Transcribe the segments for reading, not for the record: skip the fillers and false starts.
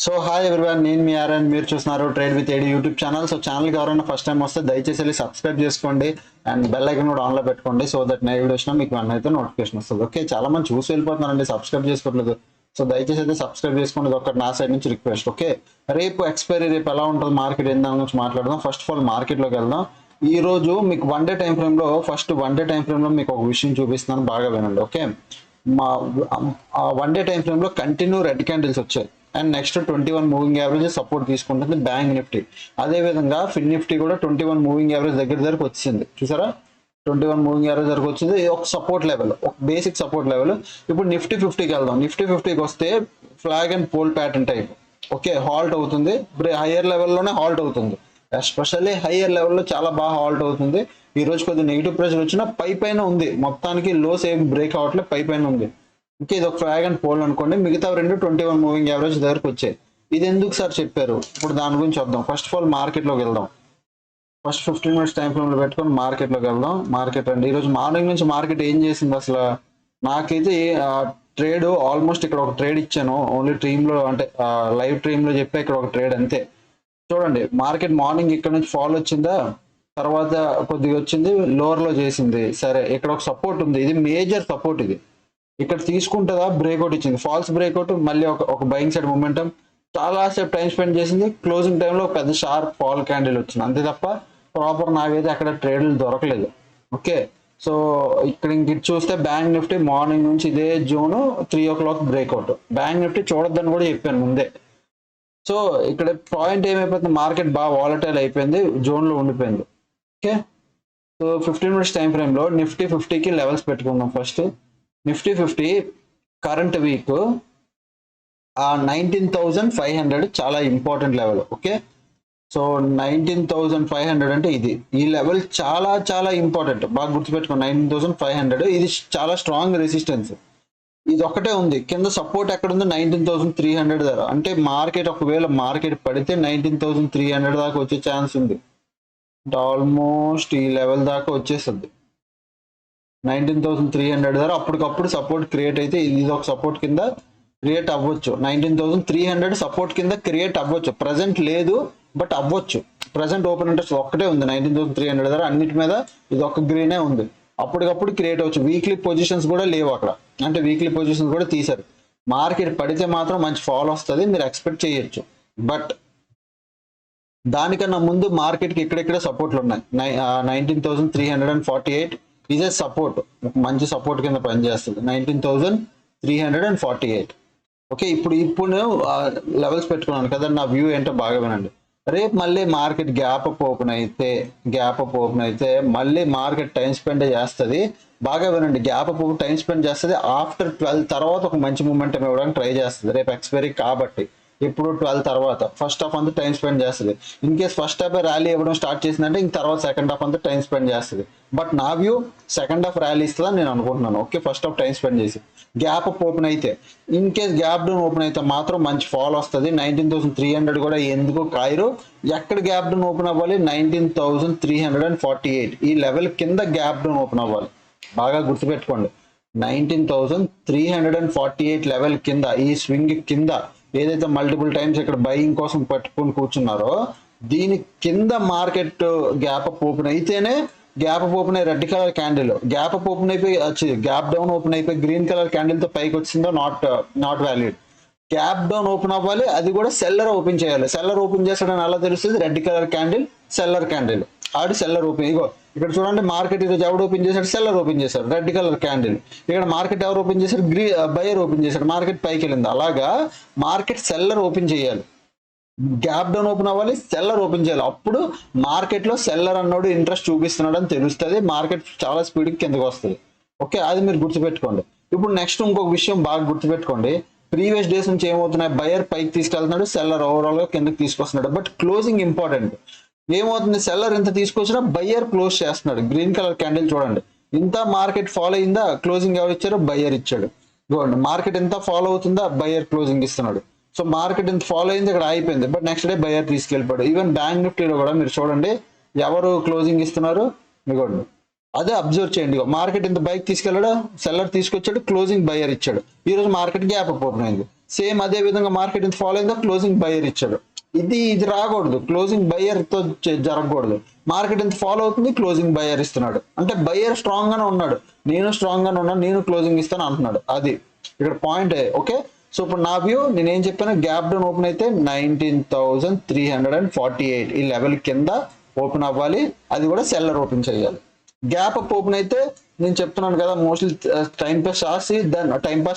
So hi everyone, నేను మీ RN. మీరు చూస్తున్నారు trade with AD YouTube channel. So ఛానల్కి ఎవరైనా ఫస్ట్ టైం వస్తే దయచేసి వెళ్ళి సబ్స్క్రైబ్ చేసుకోండి అండ్ బెల్ ఐకన్ కూడా ఆన్లో పెట్టుకోండి. సో దట్ నా వీడియో వచ్చినా మీకు వన్ అయితే నోటిఫికేషన్ వస్తుంది. ఓకే, చాలా మంది చూసి వెళ్ళిపోతున్నారండి, సబ్స్క్రైబ్ చేసుకోవట్లేదు. సో దయచేసి అయితే సబ్స్క్రైబ్ చేసుకోండి, ఇది ఒకటి నా సైడ్ నుంచి రిక్వెస్ట్. ఓకే, రేపు ఎక్స్పైరీ, రేపు ఎలా ఉంటుంది మార్కెట్, ఏం దాని గురించి మాట్లాడదాం. ఫస్ట్ ఆఫ్ ఆల్ మార్కెట్లోకి వెళ్దాం. ఈ రోజు మీకు వన్ డే టైం ఫ్రేమ్లో, ఫస్ట్ వన్ డే టైం ఫ్రేమ్లో మీకు ఒక విషయం చూపిస్తున్నాను, బాగా వినండి. ఓకే, మా వన్ డే టైం ఫ్రేమ్లో కంటిన్యూ రెడ్ క్యాండిల్స్ వచ్చాయి and next 21 moving average support తీసుకుంటుంది బ్యాంక్ నిఫ్టీ. అదేవిధంగా ఫిన్ నిఫ్టీ కూడా 21 మూవింగ్ యావరేజ్ దగ్గరకు వచ్చింది. చూసారా, 21 మూవింగ్ యావరేజ్ దగ్గరకు వచ్చింది. ఒక సపోర్ట్ లెవెల్, ఒక బేసిక్ సపోర్ట్ లెవెల్. ఇప్పుడు నిఫ్టీ 50కి వెళ్దాం. నిఫ్టీ 50కి వస్తే flag and pole pattern type. Okay, halt అవుతుంది, హయ్యర్ లెవెల్లోనే హాల్ట్ అవుతుంది. ఎస్పెషల్లీ హయ్యర్ లెవెల్లో చాలా బాగా హాల్ట్ అవుతుంది. ఈ రోజు కొద్దిగా నెగిటివ్ ప్రెషర్ వచ్చినా పైన ఉంది, మొత్తానికి లోస్ ఏం బ్రేక్ అవ్వట్లేదు, పైన ఉంది. ఓకే, ఇది ఒక ఫ్లాగ్ అండ్ పోల్ అనుకోండి. మిగతా రెండు 21 మూవింగ్ యావరేజ్ దగ్గరకు వచ్చాయి. ఇది ఎందుకు సార్ చెప్పారు, ఇప్పుడు దాని గురించి వద్దాం. ఫస్ట్ ఆఫ్ ఆల్ మార్కెట్లోకి వెళ్దాం. ఫస్ట్ 15 మినిట్స్ టైం ఫ్రేమ్లో పెట్టుకొని మార్కెట్లోకి వెళ్దాం. మార్కెట్ అండి, ఈరోజు మార్నింగ్ నుంచి మార్కెట్ ఏం చేసింది అసలు? నాకైతే ట్రేడ్ ఆల్మోస్ట్ ఇక్కడ ఒక ట్రేడ్ ఇచ్చాను, ఓన్లీ ట్రీమ్లో, అంటే లైవ్ ట్రీమ్లో చెప్పే ఇక్కడ ఒక ట్రేడ్ అంతే. చూడండి, మార్కెట్ మార్నింగ్ ఇక్కడ నుంచి ఫాల్ వచ్చిందా, తర్వాత కొద్దిగా వచ్చింది, లోవర్లో చేసింది. సరే, ఇక్కడ ఒక సపోర్ట్ ఉంది, ఇది మేజర్ సపోర్ట్. ఇది ఇక్కడ తీసుకుంటుందా, బ్రేక్అవుట్ ఇచ్చింది, ఫాల్స్ బ్రేక్అవుట్, మళ్ళీ ఒక బయింగ్ సైడ్ మూమెంటం, చాలా సేపు టైం స్పెండ్ చేసింది. క్లోజింగ్ టైంలో పెద్ద షార్ప్ ఫాల్ క్యాండిల్ వచ్చింది, అంతే తప్ప ప్రాపర్ నాకైతే అక్కడ ట్రేడ్లు దొరకలేదు. ఓకే, సో ఇక్కడ ఇంక చూస్తే బ్యాంక్ నిఫ్టీ మార్నింగ్ నుంచి ఇదే zone 3 o'clock breakout. Bank Nifty చూడొద్దని కూడా చెప్పాను ముందే. సో ఇక్కడ పాయింట్ ఏమైపోతుంది, మార్కెట్ బాగా వాలటైల్ అయిపోయింది, జోన్లో ఉండిపోయింది. ఓకే, సో 15 మినిట్స్ టైం ఫ్రేమ్లో నిఫ్టీ 50కి లెవెల్స్ పెట్టుకుందాం. ఫస్ట్ నిఫ్టీ 50 కరెంట్ వీక్ 19,500 చాలా ఇంపార్టెంట్ లెవెల్. ఓకే, సో 19,500 అంటే ఇది, ఈ లెవెల్ చాలా చాలా ఇంపార్టెంట్, బాగా గుర్తుపెట్టుకోండి. 19,500 ఇది చాలా స్ట్రాంగ్ రెసిస్టెన్స్. ఇది ఒకటే ఉంది, కింద సపోర్ట్ ఎక్కడ ఉంది, 19,300 ధర. అంటే మార్కెట్ ఒకవేళ మార్కెట్ పడితే 19,300 దాకా వచ్చే ఛాన్స్ ఉంది. ఆల్మోస్ట్ ఈ లెవెల్ దాకా వచ్చేస్తుంది 19,300 ధర. అప్పటికప్పుడు సపోర్ట్ క్రియేట్ అయితే ఇది ఒక సపోర్ట్ కింద క్రియేట్ అవ్వచ్చు. 19,300 సపోర్ట్ కింద క్రియేట్ అవ్వచ్చు, ప్రజెంట్ లేదు బట్ అవ్వచ్చు. ప్రజెంట్ ఓపెన్ ఇంట్రెస్ట్ ఒక్కటే ఉంది 19,300 ధర, అన్నిటి మీద ఇది ఒక గ్రీనే ఉంది. అప్పటికప్పుడు క్రియేట్ అవ్వచ్చు. వీక్లీ పొజిషన్స్ కూడా లేవు అక్కడ, అంటే వీక్లీ పొజిషన్స్ కూడా తీశారు. మార్కెట్ పడితే మాత్రం మంచి ఫాల్ వస్తుంది, మీరు ఎక్స్పెక్ట్ చేయొచ్చు. బట్ దానికన్నా ముందు మార్కెట్కి ఇక్కడెక్కడ సపోర్ట్లు ఉన్నాయి. 19,348 ఇదే సపోర్ట్, మంచి సపోర్ట్ కింద పనిచేస్తుంది 19,348. ఓకే, ఇప్పుడు లెవెల్స్ పెట్టుకున్నాను కదా, నా వ్యూ ఏంటో బాగా వినండి. రేపు మళ్ళీ మార్కెట్ గ్యాప్ అప్ ఓపెన్ అయితే మళ్ళీ మార్కెట్ టైం స్పెండ్ చేస్తుంది. బాగా వినండి, గ్యాప్ అప్ టైం స్పెండ్ చేస్తుంది. ఆఫ్టర్ 12 తర్వాత ఒక మంచి మూమెంటం ఇవ్వడానికి ట్రై చేస్తుంది. రేపు ఎక్స్పైరీ కాబట్టి ఇప్పుడు 12 తర్వాత ఫస్ట్ హాఫ్ అంతా టైం స్పెండ్ చేస్తుంది. In case first half rally ఇవ్వడం స్టార్ట్ చేసిందంటే ఇంక తర్వాత సెకండ్ హాఫ్ అంతా టైం స్పెండ్ చేస్తుంది. బట్ నా వ్యూ సెకండ్ హాఫ్ ర్యాలీ ఇస్తుందని నేను అనుకుంటున్నాను. Okay, first half time spend చేసి గ్యాప్ అప్ ఓపెన్ అయితే, in case gap down open అయితే మాత్రం మంచి ఫాల్ వస్తుంది. 19,300 కూడా ఎందుకు కాయరు, ఎక్కడ గ్యాప్ డౌన్ ఓపెన్ అవ్వాలి, 19,348 ఈ లెవెల్ కింద గ్యాప్ డౌన్ ఓపెన్ అవ్వాలి. బాగా గుర్తుపెట్టుకోండి, 19,348 లెవెల్ కింద, ఈ స్వింగ్ కింద ఏదైతే మల్టిపుల్ టైమ్స్ ఇక్కడ బయింగ్ కోసం పట్టుకొని కూర్చున్నారో దీని కింద మార్కెట్ గ్యాప్ అప్ ఓపెన్ అయితేనే, గ్యాప్ అప్ ఓపెన్ అయ్యి red colour candle, gap up open అయిపోయి గ్యాప్ డౌన్ ఓపెన్ అయిపోయి గ్రీన్ కలర్ క్యాండిల్ తో పైకి వచ్చిందో నాట్ వ్యాలిడ్. గ్యాప్ డౌన్ ఓపెన్ అవ్వాలి, అది కూడా సెల్లర్ ఓపెన్ చేయాలి. సెల్లర్ ఓపెన్ చేస్తాడని అలా తెలుస్తుంది, red colour candle seller candle, ఆడి సెల్లర్ ఓపెన్. ఇగో ఇక్కడ చూడండి, మార్కెట్ ఈరోజు ఎవడు ఓపెన్ చేశాడు, సెల్లర్ ఓపెన్ చేశాడు, రెడ్ కలర్ క్యాండిల్. ఇక్కడ మార్కెట్ ఎవరు ఓపెన్ చేశాడు, బయర్ ఓపెన్ చేశాడు, మార్కెట్ పైకి వెళ్ళింది. అలాగా మార్కెట్ సెల్లర్ ఓపెన్ చేయాలి, గ్యాప్ డౌన్ ఓపెన్ అవ్వాలి, సెల్లర్ ఓపెన్ చేయాలి. అప్పుడు మార్కెట్లో సెల్లర్ అన్నోడు ఇంట్రెస్ట్ చూపిస్తున్నాడు అని తెలుస్తుంది, మార్కెట్ చాలా స్పీడ్కి కిందకు వస్తుంది. ఓకే, అది మీరు గుర్తుపెట్టుకోండి. ఇప్పుడు నెక్స్ట్ ఇంకొక విషయం బాగా గుర్తుపెట్టుకోండి, ప్రీవియస్ డేస్ నుంచి ఏమవుతున్నాయి, బయర్ పైకి తీసుకెళ్తున్నాడు, సెల్లర్ ఓవరాల్ గా కిందకి తీసుకొస్తున్నాడు. But closing important. ఏమవుతుంది, సెల్లర్ ఇంత తీసుకొచ్చినా బయ్యర్ క్లోజ్ చేస్తున్నాడు. గ్రీన్ కలర్ క్యాండిల్ చూడండి, ఇంత మార్కెట్ ఫాలో అయిందా, క్లోజింగ్ ఎవరు ఇచ్చారు, బయ్యర్ ఇచ్చాడు. చూడండి, మార్కెట్ ఎంత ఫాలో అవుతుందా, బయ్యర్ క్లోజింగ్ ఇస్తున్నాడు. సో మార్కెట్ ఇంత ఫాలో అయింది, ఇక్కడ అయిపోయింది, బట్ నెక్స్ట్ డే బయ్యర్ తీసుకెళ్ళిపోయాడు. ఈవెన్ బ్యాంక్ నిఫ్టీలో కూడా మీరు చూడండి, ఎవరు క్లోజింగ్ ఇస్తున్నారు, ఇదిగోండి అదే అబ్జర్వ్ చేయండి. మార్కెట్ ఇంత బైక్ తీసుకెళ్ళాడు, సెల్లర్ తీసుకొచ్చాడు, క్లోజింగ్ బయ్యర్ ఇచ్చాడు. ఈ రోజు మార్కెట్ గ్యాప్ అప్ ఓపెన్ అయింది. సేమ్ అదే విధంగా మార్కెట్ ఇంత ఫాలో అయిందో క్లోజింగ్ బయర్ ఇచ్చాడు. ఇది రాకూడదు, క్లోజింగ్ బయర్ తో జరగకూడదు. మార్కెట్ ఇంత ఫాలో అవుతుంది, క్లోజింగ్ బయర్ ఇస్తున్నాడు అంటే బయర్ స్ట్రాంగ్ గానే ఉన్నాడు, నేను స్ట్రాంగ్ గానే ఉన్నాను, నేను క్లోజింగ్ ఇస్తాను అంటున్నాడు. అది ఇక్కడ పాయింట్. ఓకే, సో ఇప్పుడు నా వ్యూ నేనేం చెప్పాను, గ్యాప్ డౌన్ ఓపెన్ అయితే 19,348 ఈ లెవెల్ కింద ఓపెన్ అవ్వాలి, అది కూడా సెల్లర్ ఓపెన్ చేయాలి. గ్యాప్ అప్ ఓపెన్ అయితే నేను చెప్తున్నాను కదా, మోస్ట్లీ టైం పాస్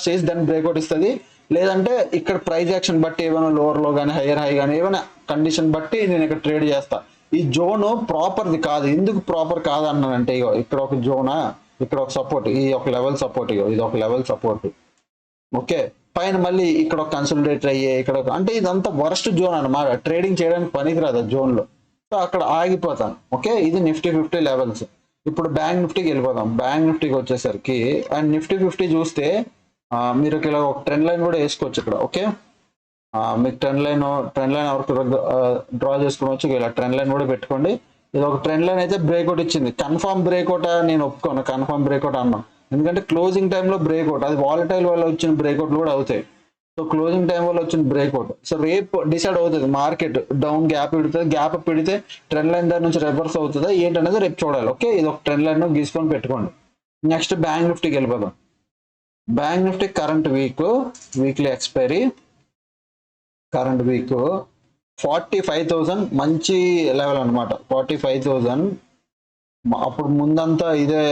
చేసి దాన్ని బ్రేక్అవుట్ ఇస్తుంది. లేదంటే ఇక్కడ ప్రైస్ యాక్షన్ బట్టి ఏమైనా లోవర్ లో కానీ హైయర్ హై కానీ ఏమైనా కండిషన్ బట్టి నేను ఇక్కడ ట్రేడ్ చేస్తా. ఈ జోన్ ప్రాపర్ది కాదు. ఎందుకు ప్రాపర్ కాదు అన్నానంటే, ఇగో ఇక్కడ ఒక జోనా, ఇక్కడ ఒక సపోర్ట్, ఈ ఒక లెవెల్ సపోర్ట్, ఇగో ఇది ఒక లెవెల్ సపోర్ట్. ఓకే, పైన మళ్ళీ ఇక్కడ ఒక కన్సల్టేటర్ అయ్యే ఇక్కడ అంటే ఇదంతా వరస్ట్ జోన్ అన్నమాట, ట్రేడింగ్ చేయడానికి పనికిరాదు జోన్ లో. సో అక్కడ ఆగిపోతాను. ఓకే, ఇది నిఫ్టీ 50 లెవెల్స్. ఇప్పుడు బ్యాంక్ నిఫ్టీకి వెళ్ళిపోదాం. బ్యాంక్ నిఫ్టీకి వచ్చేసరికి అండ్ నిఫ్టీ 50 చూస్తే మీరు ఇలా ఒక ట్రెండ్ లైన్ కూడా వేసుకోవచ్చు ఇక్కడ. ఓకే, మీకు ట్రెండ్ లైన్ ఎవరికి డ్రా చేసుకోవచ్చు, ఇలా ట్రెండ్ లైన్ కూడా పెట్టుకోండి. ఇది ఒక ట్రెండ్ లైన్ అయితే బ్రేక్అవుట్ ఇచ్చింది, కన్ఫర్మ్ బ్రేక్అవుట్ నేను ఒప్పుకోను, కన్ఫర్మ్ బ్రేక్అవుట్ అన్నాం. ఎందుకంటే క్లోజింగ్ టైంలో బ్రేక్అవుట్, అది వాలటైల్ వల్ల వచ్చిన బ్రేక్అవుట్లు కూడా అవుతాయి. సో క్లోజింగ్ టైం వల్ల వచ్చిన బ్రేక్అవుట్. సో రేపు డిసైడ్ అవుతుంది మార్కెట్ డౌన్ గ్యాప్ పెడుతుంది, గ్యాప్ పెడితే ట్రెండ్ లైన్ దగ్గర నుంచి రివర్స్ అవుతుందా ఏంటనేది రేపు చూడాలి. ఓకే, ఇది ఒక ట్రెండ్ లైన్ గీసుకొని పెట్టుకోండి. నెక్స్ట్ బ్యాంక్ నిఫ్టీకి వెళ్ళిపోదాం. Bank Nifty current weekly expiry, current week 45,000 మంచి లెవెల్ అనమాట. 45,000 అప్పుడు ముందంతా ఇదే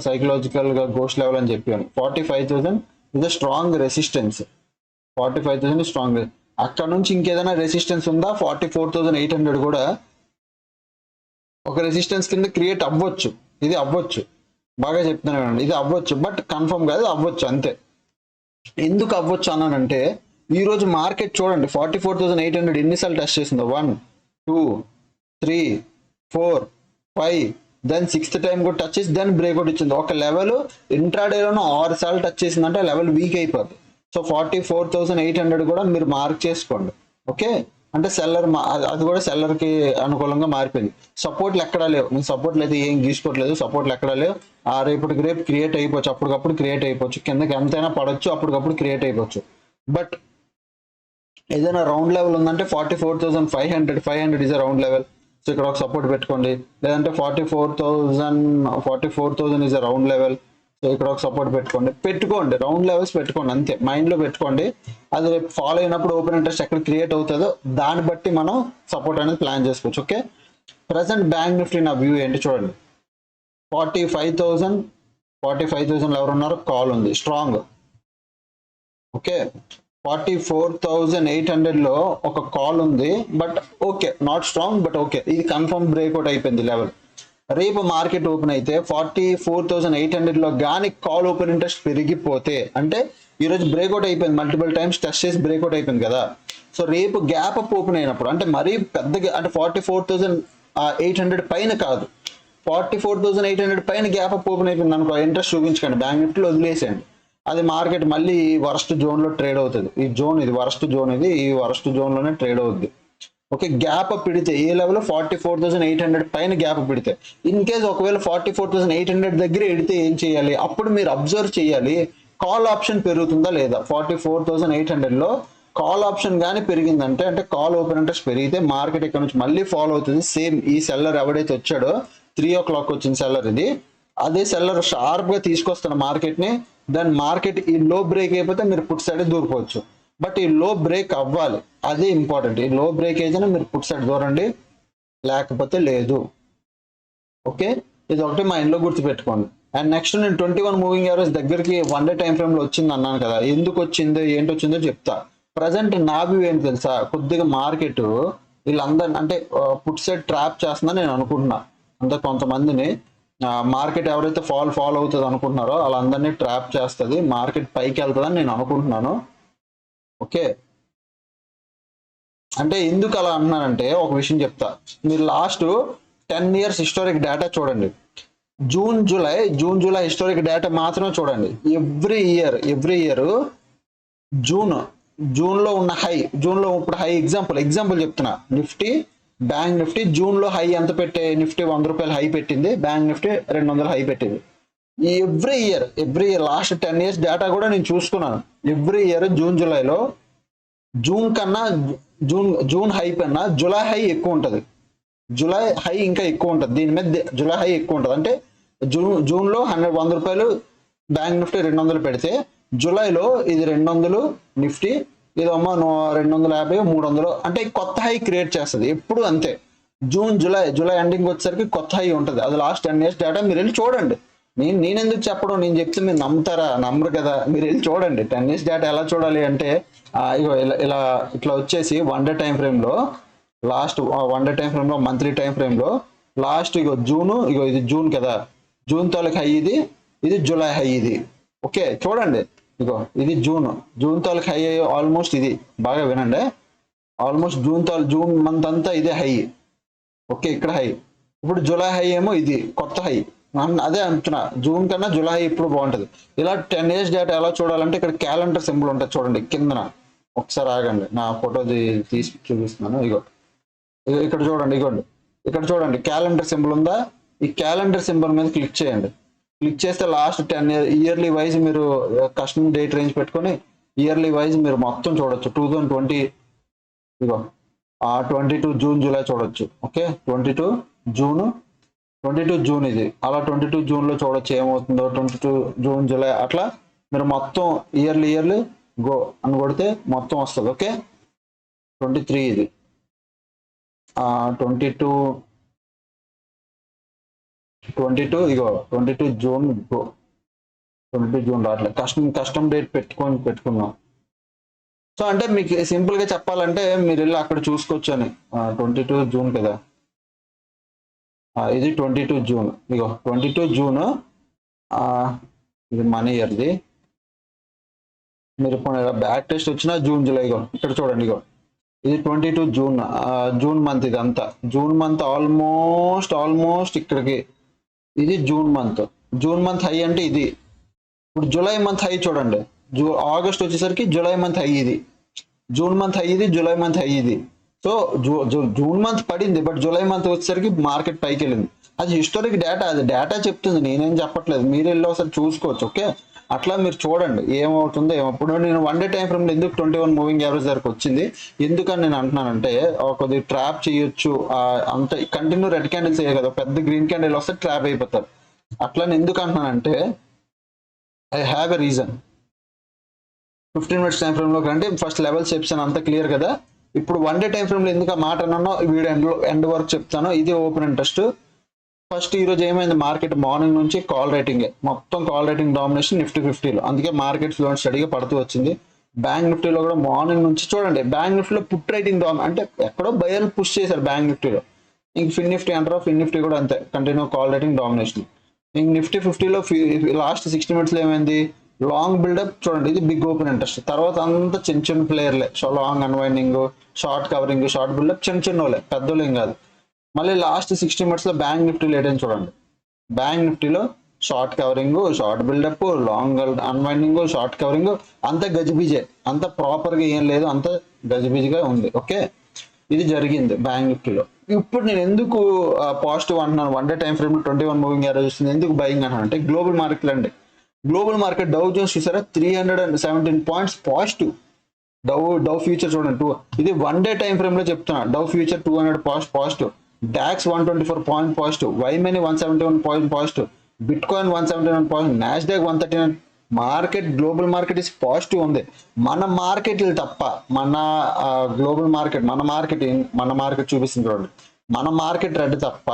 సైకలాజికల్ గా గోస్ట్ లెవెల్ అని చెప్పాను. 45,000 ఇదే స్ట్రాంగ్ రెసిస్టెన్స్. 45,000 స్ట్రాంగ్. అక్కడ నుంచి ఇంకేదైనా రెసిస్టెన్స్ ఉందా? 44,800 కూడా ఒక రెసిస్టెన్స్ కింద క్రియేట్ అవ్వచ్చు, ఇది అవ్వచ్చు, బాగా చెప్తున్నాను, ఇది అవ్వచ్చు, బట్ కన్ఫర్మ్ కాదు, అవ్వచ్చు అంతే. ఎందుకు అవ్వచ్చు అన్నానంటే, ఈ రోజు మార్కెట్ చూడండి 44,800 ఎన్నిసార్లు టెస్ట్ చేసిందో, 1 2 3 4 5 దెన్ 6th టైం కూడా టచ్ చేసి దాన్ని బ్రేక్అవుట్ ఇచ్చింది. ఒక లెవెల్ ఇంట్రాడేలోనూ 6 సార్లు టచ్ చేసిందంటే లెవెల్ వీక్ అయిపోతుంది. సో 44,800 కూడా మీరు మార్క్ చేసుకోండి. ఓకే, అంటే సెల్లర్ అది కూడా సెల్లర్ కి అనుకూలంగా మారిపోయింది. సపోర్ట్లు ఎక్కడా లేవు, నేను సపోర్ట్లు అయితే ఏం గీసుకోవట్లేదు, సపోర్ట్లు ఎక్కడా లేవు. రేపటికి రేపు క్రియేట్ అయిపోవచ్చు, అప్పటికప్పుడు క్రియేట్ అయిపోవచ్చు, కిందకి ఎంతైనా పడవచ్చు, అప్పటికప్పుడు క్రియేట్ అయిపోవచ్చు. బట్ ఏదైనా రౌండ్ లెవెల్ ఉందంటే 44,500 ఇస్ రౌండ్ లెవెల్. సో ఇక్కడ ఒక సపోర్ట్ పెట్టుకోండి. లేదంటే 44,000 ఇస్ రౌండ్ లెవెల్. సో ఇక్కడ ఒక సపోర్ట్ పెట్టుకోండి, రౌండ్ లెవెల్స్ పెట్టుకోండి, అంతే మైండ్ లో పెట్టుకోండి. అది రేపు ఫాలో అయినప్పుడు ఓపెన్ ఇంట్రెస్ట్ ఎక్కడ క్రియేట్ అవుతుందో దాన్ని బట్టి మనం సపోర్ట్ అనేది ప్లాన్ చేసుకోవచ్చు. ఓకే, ప్రెసెంట్ బ్యాంక్ నిఫ్టీ నా వ్యూ ఏంటి చూడండి. 45,000 ఎవరు ఉన్నారు, కాల్ ఉంది స్ట్రాంగ్. ఓకే, 44,800 లో ఒక కాల్ ఉంది, but okay, not strong but okay, ఇది కన్ఫర్మ్ బ్రేక్అవుట్ అయిపోయింది లెవెల్. రేపు మార్కెట్ ఓపెన్ అయితే 44,800 లో కానీ కాల్ ఓపెన్ ఇంట్రెస్ట్ పెరిగిపోతే, అంటే ఈరోజు బ్రేక్అవుట్ అయిపోయింది, మల్టిపుల్ టైమ్స్ టెస్ట్ చేసి బ్రేక్అవుట్ అయిపోయింది కదా. సో రేపు గ్యాప్ అప్ ఓపెన్ అయినప్పుడు, అంటే మరీ పెద్దగా, అంటే 44,800 పైన కాదు, 44,800 పైన గ్యాప్ అప్ ఓపెన్ అయిపోయింది అనుకో, ఇంట్రెస్ట్ చూపించకండి, బ్యాంక్ నిఫ్టీలో వదిలేసేయండి. అది మార్కెట్ మళ్ళీ వరస్ట్ జోన్ లో ట్రేడ్ అవుతుంది. ఈ జోన్ ఇది వరస్ట్ జోన్, ఇది ఈ వరస్ట్ జోన్ లోనే ట్రేడ్ అవుతుంది. ఓకే, గ్యాప్ అప్ పెడితే ఏ లెవెల్ 44,800 పైన గ్యాప్ అప్ పెడితే, ఇన్ కేస్ ఒకవేళ 44,800 దగ్గర ఎడితే ఏం చేయాలి, అప్పుడు మీరు అబ్జర్వ్ చేయాలి కాల్ ఆప్షన్ పెరుగుతుందా లేదా. 44,800 లో కాల్ ఆప్షన్ కానీ పెరిగిందంటే, అంటే కాల్ ఓపెన్ ఇంట్రెస్ట్ పెరిగితే మార్కెట్ ఇక్కడ నుంచి మళ్ళీ ఫాలో అవుతుంది. సేమ్ ఈ సెల్లర్ ఎవడైతే వచ్చాడో 3 o'clock వచ్చిన సెల్లర్ ఇది, అదే సెల్లర్ షార్ప్ గా తీసుకొస్తున్న మార్కెట్ ని. దాని మార్కెట్ ఈ లో బ్రేక్ అయిపోతే మీరు పుట్ సైడ్ దూరిపోవచ్చు, బట్ ఈ లో బ్రేక్ అవ్వాలి, అదే ఇంపార్టెంట్. ఈ లో బ్రేక్ అయితేనే మీరు పుట్ సైడ్ దూరండి, లేకపోతే లేదు. ఓకే, ఇది ఒకటి మైండ్ లో గుర్తుపెట్టుకోండి. అండ్ నెక్స్ట్ నేను 21 మూవింగ్ యావరేజ్ దగ్గరికి 1 day టైం ఫ్రేమ్ లో వచ్చింది అన్నాను కదా, ఎందుకు వచ్చిందో ఏంటి వచ్చిందో చెప్తా. ప్రజెంట్ నా వ్యూ ఏంటి తెలుసా, కొద్దిగా మార్కెట్ వీళ్ళందరినీ అంటే పుట్ సైడ్ ట్రాప్ చేస్తుందని నేను అనుకుంటున్నా. అంటే కొంతమందిని మార్కెట్ ఎవరైతే ఫాలో అవుతుంది అనుకుంటున్నారో వాళ్ళందరినీ ట్రాప్ చేస్తుంది, మార్కెట్ పైకి వెళ్తుందని నేను అనుకుంటున్నాను. ఓకే, అంటే ఎందుకు అలా అంటున్నానంటే ఒక విషయం చెప్తా. మీరు లాస్ట్ 10 years హిస్టారిక్ డేటా చూడండి, జూన్ జూలై హిస్టారిక్ డేటా మాత్రమే చూడండి. ఎవ్రీ ఇయర్ జూన్ లో ఉన్న హై, జూన్ లో ఇప్పుడు హై ఎగ్జాంపుల్ చెప్తున్నా, బ్యాంక్ నిఫ్టీ జూన్ లో హై ఎంత పెట్టే, నిఫ్టీ 100 రూపాయలు హై పెట్టింది, బ్యాంక్ నిఫ్టీ 200 హై పెట్టింది. Every year last 10 years data కూడా నేను చూసుకున్నాను. ఎవ్రీ ఇయర్ జూన్ జూలైలో జూన్ కన్నా జూన్ హై కన్నా జూలై హై ఎక్కువ ఉంటుంది. జూలై హై ఇంకా ఎక్కువ ఉంటుంది, దీని మీద జూలై హై ఎక్కువ ఉంటుంది. అంటే జూన్లో 100 రూపాయలు బ్యాంక్ నిఫ్టీ 200 పెడితే జూలైలో ఇది 200 నిఫ్టీ ఇదేమో 250 300, అంటే కొత్త హై క్రియేట్ చేస్తుంది ఎప్పుడు అంతే. జూలై ఎండింగ్ వచ్చేసరికి కొత్త హై ఉంటుంది. అది లాస్ట్ 10 years డేటా, మీరు వెళ్ళి చూడండి. నేను ఎందుకు చెప్పడం, నేను చెప్తే మీరు నమ్ముతారా? నమ్మరు కదా. మీరు వెళ్ళి చూడండి 10 years డేటా. ఎలా చూడాలి అంటే ఇగో ఇట్లా వచ్చేసి 1 day టైం ఫ్రేమ్లో లాస్ట్ 1 day టైం ఫ్రేమ్లో, మంత్లీ టైం ఫ్రేమ్లో లాస్ట్ ఇగో ఇగో ఇది జూన్ కదా, జూన్ తాలూకు హై ఇది, ఇది జూలై హై ఇది. ఓకే చూడండి, ఇగో ఇది జూన్ తాలూకు హై ఆల్మోస్ట్ ఇది. బాగా వినండి, ఆల్మోస్ట్ జూన్ మంత్ అంతా ఇదే హై. ఓకే ఇక్కడ హై. ఇప్పుడు జూలై హై ఏమో ఇది కొత్త హై. అదే అంటున్నా, జూన్ కన్నా జూలై హై ఇప్పుడు బాగుంటుంది. ఇలా 10 years డేటా ఎలా చూడాలంటే ఇక్కడ క్యాలెండర్ సింబల్ ఉంటుంది చూడండి కిందన. ఒకసారి ఆగండి, నా ఫోటోది తీసి చూపిస్తున్నాను. ఇక్కడ చూడండి, ఇగోండి ఇక్కడ చూడండి క్యాలెండర్ సింబల్ ఉందా? ఈ క్యాలెండర్ సింబల్ మీద క్లిక్ చేయండి. క్లిక్ చేస్తే లాస్ట్ 10 years ఇయర్లీ వైజ్ మీరు కస్టమ్ డేట్ రేంజ్ పెట్టుకొని ఇయర్లీ వైజ్ మీరు మొత్తం చూడొచ్చు. 2020 ఇగో 22 జూన్ జూలై చూడొచ్చు. ఓకే 22 జూన్ ఇది. అలా 22 జూన్లో చూడొచ్చు ఏమవుతుందో. 22 జూన్ జూలై అట్లా మీరు మొత్తం ఇయర్లీ గో అని కొడితే మొత్తం వస్తుంది. ఓకే 23 ఇది 22 ఇగో 22 జూన్ గో. 22 జూన్ రావట్లే, కస్టమ్ డేట్ పెట్టుకున్నాం. సో అంటే మీకు సింపుల్ గా చెప్పాలంటే మీరు వెళ్ళి అక్కడ చూసుకోవచ్చు అని. 22 జూన్ కదా, ఇది 22 జూన్. ఇగో 22 జూన్ ఇది మన ఇయర్ది. మీరు బ్యాక్ టెస్ట్ వచ్చిన జూన్ జూలై ఇగో ఇక్కడ చూడండి. ఇగో ఇది 22 జూన్ మంత్. ఇది అంతా జూన్ మంత్ ఆల్మోస్ట్ ఇక్కడికి. ఇది జూన్ మంత్ హై అంటే ఇది. ఇప్పుడు జూలై మంత్ హై చూడండి, ఆగస్ట్ వచ్చేసరికి జూలై మంత్ హై ఇది, జూన్ మంత్ హై ఇది, జూలై మంత్ హై ఇది. సో జూన్ మంత్ పడింది, బట్ జూలై మంత్ వచ్చేసరికి మార్కెట్ పైకి వెళ్ళింది. అది హిస్టారిక్ డేటా, అది డేటా చెప్తుంది, నేనేం చెప్పట్లేదు. మీరు వెళ్ళి ఒకసారి చూసుకోవచ్చు. ఓకే అట్లా మీరు చూడండి ఏమవుతుందో ఇప్పుడు నేను 1 day టైం ఫ్రేమ్ ఎందుకు 21 మూవింగ్ యావరేజ్ దగ్గరకు వచ్చింది ఎందుకని నేను అంటున్నానంటే, కొద్దిగా ట్రాప్ చేయొచ్చు. అంత కంటిన్యూ రెడ్ క్యాండిల్స్ అయ్యాయి కదా, పెద్ద గ్రీన్ క్యాండిల్ వస్తే ట్రాప్ అయిపోతారు. అట్లా నేను ఎందుకు అంటున్నానంటే I have a reason. 15 minutes time frame లో కంటే ఫస్ట్ లెవెల్స్ చెప్తాను, అంత క్లియర్ కదా. ఇప్పుడు 1 day టైం ఫ్రేమ్ లో ఎందుకు ఆ మాట అన్నానో వీడియో ఎండ్ వరకు చెప్తాను. ఇది ఓపెన్ ఇంట్రెస్ట్. ఫస్ట్ ఈ రోజు ఏమైంది, మార్కెట్ మార్నింగ్ నుంచి కాల్ రైటింగ్, మొత్తం కాల్ రైటింగ్ డామినేషన్ నిఫ్టీ 50లో. అందుకే మార్కెట్ ఫ్లో స్టడీగా పడుతూ వచ్చింది. బ్యాంక్ నిఫ్టీలో కూడా మార్నింగ్ నుంచి చూడండి, బ్యాంక్ నిఫ్టీలో పుట్ రైటింగ్ అంటే ఎక్కడో బయలు పుష్ చేశారు బ్యాంక్ నిఫ్టీలో. ఇంక ఫిన్ నిఫ్టీ అంటారా, ఫిన్ నిఫ్టీ కూడా అంతే, కంటిన్యూ కాల్ రైటింగ్ డామినేషన్. ఇంక నిఫ్టీ 50లో లాస్ట్ 60 minutes ఏమైంది, లాంగ్ బిల్డప్ చూడండి, ఇది బిగ్ ఓపెన్ ఇంట్రెస్ట్. తర్వాత అంతా చిన్న ప్లేయర్లే, long unwinding, short covering, short buildup, చిన్న వాళ్ళే, పెద్దోళ్ళు ఏం కాదు. మళ్ళీ లాస్ట్ 60 minutes లో బ్యాంక్ నిఫ్టీ లేటని చూడండి, బ్యాంక్ నిఫ్టీలో short covering, short buildup, long unwinding, short covering, అంత గజిబిజే, అంత ప్రాపర్గా ఏం లేదు, అంత గజిబిజిగా ఉంది. ఓకే ఇది జరిగింది బ్యాంక్ నిఫ్టీలో. ఇప్పుడు నేను ఎందుకు పాజిటివ్ అంటున్నాను, 1 day time frame 21 moving average వస్తుంది, ఎందుకు బయింగ్ అంటున్నాను అంటే, గ్లోబల్ మార్కెట్ అండి. గ్లోబల్ మార్కెట్ డౌ జోన్స్ చూసారా 317 points పాజిటివ్. డౌ ఫ్యూచర్ చూడండి, ఇది 1 day టైం ఫ్రేమ్ లో చెప్తున్నా. Dow future 200 positive, DAX 124 point positive, వైమెనీ 171 point positive, bitcoin 171 point, Nasdaq 139. Market global market is positive ఉంది. మన మార్కెట్లు తప్ప, మన గ్లోబల్ మార్కెట్, మన మార్కెట్ చూపిస్తుంది చూడండి, మన మార్కెట్ రెడ్ తప్ప,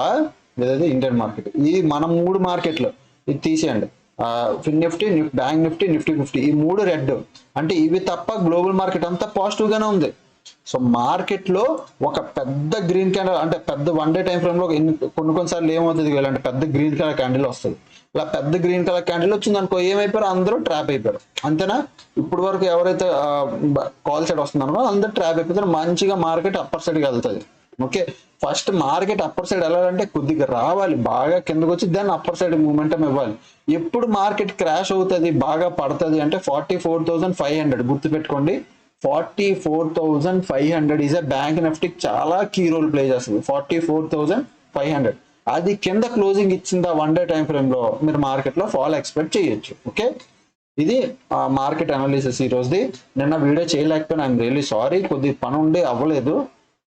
లేదా ఇండియన్ మార్కెట్, ఈ మన 3 మార్కెట్లు ఇది తీసేయండి. ఫిన్ నిఫ్టీ, బ్యాంక్ నిఫ్టీ, నిఫ్టీ 50, ఈ 3 రెడ్. అంటే ఇవి తప్ప గ్లోబల్ మార్కెట్ అంతా పాజిటివ్ గానే ఉంది. సో మార్కెట్ లో ఒక పెద్ద గ్రీన్ క్యాండిల్, అంటే పెద్ద 1 day టైం ఫ్రేమ్ లో కొన్నిసార్లు ఏమవుతుంది, ఇలాంటి పెద్ద గ్రీన్ కలర్ క్యాండిల్ వస్తుంది. ఇలా పెద్ద గ్రీన్ కలర్ క్యాండిల్ వచ్చింది అనుకో, ఏమైపోయారు, అందరూ ట్రాప్ అయిపోయారు. అంతేనా? ఇప్పుడు వరకు ఎవరైతే కాల్ సైడ్ వస్తున్నారో అందరూ ట్రాప్ అయిపోతారు. మంచిగా మార్కెట్ అప్పర్ సైడ్కి వెళ్తుంది. Okay first market upper side వెళ్ళాలంటే కొద్దిగా రావాలి, బాగా కిందకు వచ్చి దాన్ని అప్పర్ సైడ్ మూమెంటం ఇవ్వాలి. ఎప్పుడు మార్కెట్ క్రాష్ అవుతుంది, బాగా పడుతుంది అంటే 44,500 గుర్తుపెట్టుకోండి. 44,500 ఈజ్ బ్యాంక్ నిఫ్టీ చాలా కీ రోల్ ప్లే చేస్తుంది. 44,500 అది కింద క్లోజింగ్ ఇచ్చిందా 1 day టైం ఫ్రేమ్ లో, మీరు మార్కెట్ లో ఫాల్ ఎక్స్పెక్ట్ చేయొచ్చు. ఓకే ఇది మార్కెట్ అనాలిసిస్ ఈ రోజుది. నిన్న వీడియో చేయలేకపోయినా ఐఎమ్ రియల్లీ సారీ, కొద్ది పని ఉండి అవ్వలేదు.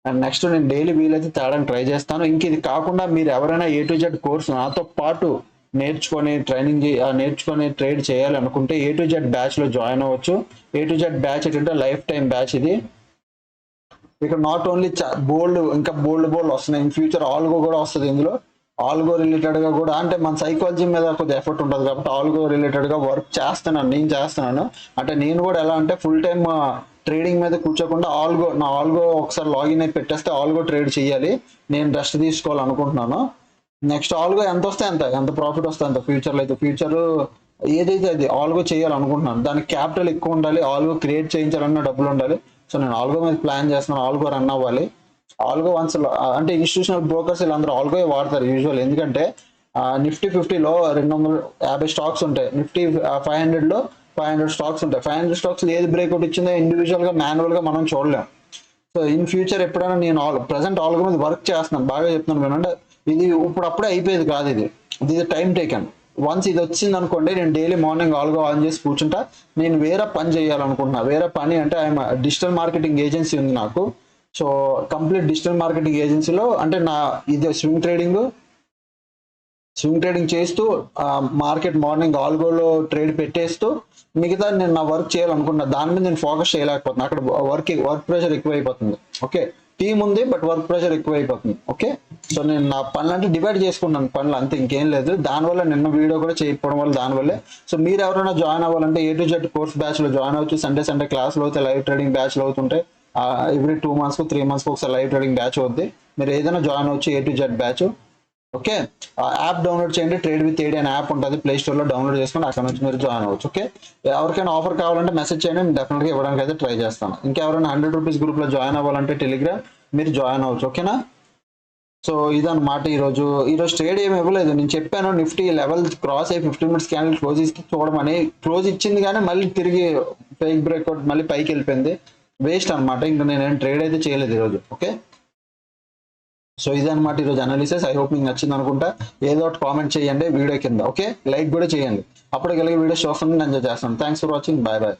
అండ్ నెక్స్ట్ నేను డైలీ వీలైతే తేడానికి ట్రై చేస్తాను. ఇంక ఇది కాకుండా మీరు ఎవరైనా A to Z కోర్స్ నాతో పాటు నేర్చుకొని నేర్చుకొని ట్రేడ్ చేయాలి అనుకుంటే A to Z బ్యాచ్ లో జాయిన్ అవ్వచ్చు. A to Z బ్యాచ్ ఏంటంటే లైఫ్ టైం బ్యాచ్ ఇది. ఇక్కడ నాట్ ఓన్లీ ఇంకా బోల్డ్ వస్తున్నాయి. ఇన్ ఫ్యూచర్ ఆల్గో కూడా వస్తుంది ఇందులో. ఆల్గో రిలేటెడ్ గా కూడా, అంటే మన సైకాలజీ మీద కొద్దిగా ఎఫర్ట్ ఉంటుంది కాబట్టి ఆల్గో రిలేటెడ్ గా వర్క్ నేను చేస్తున్నాను. అంటే నేను కూడా ఎలా అంటే ఫుల్ టైమ్ ట్రేడింగ్ మీద కూర్చోకుండా ఆల్గో ఒకసారి లాగిన్ అయి పెట్టేస్తే ఆల్గో ట్రేడ్ చేయాలి. నేను రెస్ట్ తీసుకోవాలనుకుంటున్నాను. నెక్స్ట్ ఆల్గో ఎంత వస్తే ఎంత ప్రాఫిట్ వస్తే అంత ఫ్యూచర్లో అయితే ఫ్యూచర్ ఏదైతే అది ఆల్గో చేయాలనుకుంటున్నాను. దానికి క్యాపిటల్ ఎక్కువ ఉండాలి, ఆల్గో క్రియేట్ చేయించాలన్న డబ్బులు ఉండాలి. సో నేను ఆల్గో మీద ప్లాన్ చేస్తున్నాను, ఆల్గో రన్ అవ్వాలి. ఆల్గో వన్స్ అంటే ఇన్స్టిట్యూషనల్ బ్రోకర్స్ వీళ్ళందరూ ఆల్గో వాడతారు యూజువల్. ఎందుకంటే నిఫ్టీ 50లో 250 స్టాక్స్ ఉంటాయి, నిఫ్టీ 500లో 500 స్టాక్స్ ఉంటాయి. 500 స్టాక్స్ ఏది బ్రేక్అవుట్ ఇచ్చిందో ఇండివిజువల్ గా మాన్యువల్ గా మనం చూడలేం. సో ఇన్ ఫ్యూచర్ ఎప్పుడైనా నేను ప్రజెంట్ ఆల్గో మీద వర్క్ చేస్తున్నాను, బాగా చెప్తున్నాను వినండి. ఇది ఇప్పుడప్పుడే అయిపోయేది కాదు, ఇది టైం టేకన్. వన్స్ ఇది వచ్చింది అనుకోండి, నేను డైలీ మార్నింగ్ ఆల్గో ఆన్ చేసి కూర్చుంటా. నేను వేరే పని చేయాలనుకుంటున్నా. వేరే పని అంటే డిజిటల్ మార్కెటింగ్ ఏజెన్సీ ఉంది నాకు. సో కంప్లీట్ డిజిటల్ మార్కెటింగ్ ఏజెన్సీలో అంటే ఇది స్వింగ్ ట్రేడింగ్ చేస్తూ మార్కెట్ మార్నింగ్ ఆల్గోలో ట్రేడ్ పెట్టేస్తూ మిగతా నేను నా వర్క్ చేయాలనుకున్నా. దాని మీద నేను ఫోకస్ చేయలేకపోతున్నా. అక్కడ వర్క్ ప్రెషర్ ఎక్కువైపోతుంది. ఓకే, టీం ఉంది బట్ వర్క్ ప్రెషర్ ఎక్కువైపోతుంది. ఓకే, సో నేను నా పనులు అంటే డివైడ్ చేసుకున్నాను పనులు, అంతే, ఇంకేం లేదు. దానివల్ల నిన్న వీడియో కూడా చేయకపోవడం వల్ల దానివల్లే. సో మీరు ఎవరైనా జాయిన్ అవ్వాలంటే A to Z course batch లో జాయిన్ అవ్వచ్చు. సండే క్లాసులు అవుతాయి, లైవ్ ట్రేడింగ్ బ్యాచ్లు అవుతుంటాయి. ఎవ్రీ 2 months 3 months ఒకసారి లైవ్ ట్రేడింగ్ బ్యాచ్ అవుద్ది. మీరు ఏదైనా జాయిన్ అవ్వచ్చు A to Z batch. Okay, app download చేయండి, ట్రేడ్ విత్ ఏడి అనే యాప్ ఉంటుంది, ప్లే స్టోర్ లో డౌన్లోడ్ చేసుకుని అక్కడ నుంచి మీరు జాయిన్ అవ్వచ్చు. ఓకే, ఎవరికైనా ఆఫర్ కావాలంటే మెసేజ్ చేయండి, నేను డెఫినెట్గా ఇవ్వడానికి అయితే ట్రై చేస్తాను. ఇంకెవరైనా 100 రూపీస్ గ్రూప్ లో జాయిన్ అవ్వాలంటే టెలిగ్రామ్ మీరు జాయిన్ అవ్వచ్చు. ఓకేనా, సో ఇదన్నమాట ఈరోజు ట్రేడ్ ఏమి ఇవ్వలేదు. నేను చెప్పాను నిఫ్టీ లెవెల్ క్రాస్ అయ్యి 15 minutes క్యాండిల్ చూడమని. క్లోజ్ ఇచ్చింది కానీ మళ్ళీ తిరిగి ఫేక్ బ్రేక్అవుట్ మళ్ళీ పైకి వెళ్ళిపోయింది. వేస్ట్ అనమాట. ఇంకా నేనేం ట్రేడ్ అయితే చేయలేదు ఈరోజు. ఓకే, సో ఇదన్నమాట ఈరోజు అనాలిసిస్. ఐ హోప్ మీకు నచ్చింది అనుకుంటా. ఏదో ఒకటి కామెంట్ చేయండి వీడియో కింద. ఓకే, లైక్ కూడా చేయండి. అప్పటికెళ్ళి వీడియోస్ చూస్తాను, నేను ఎంజాయ్ చేస్తాను. Thanks for watching. బాయ్.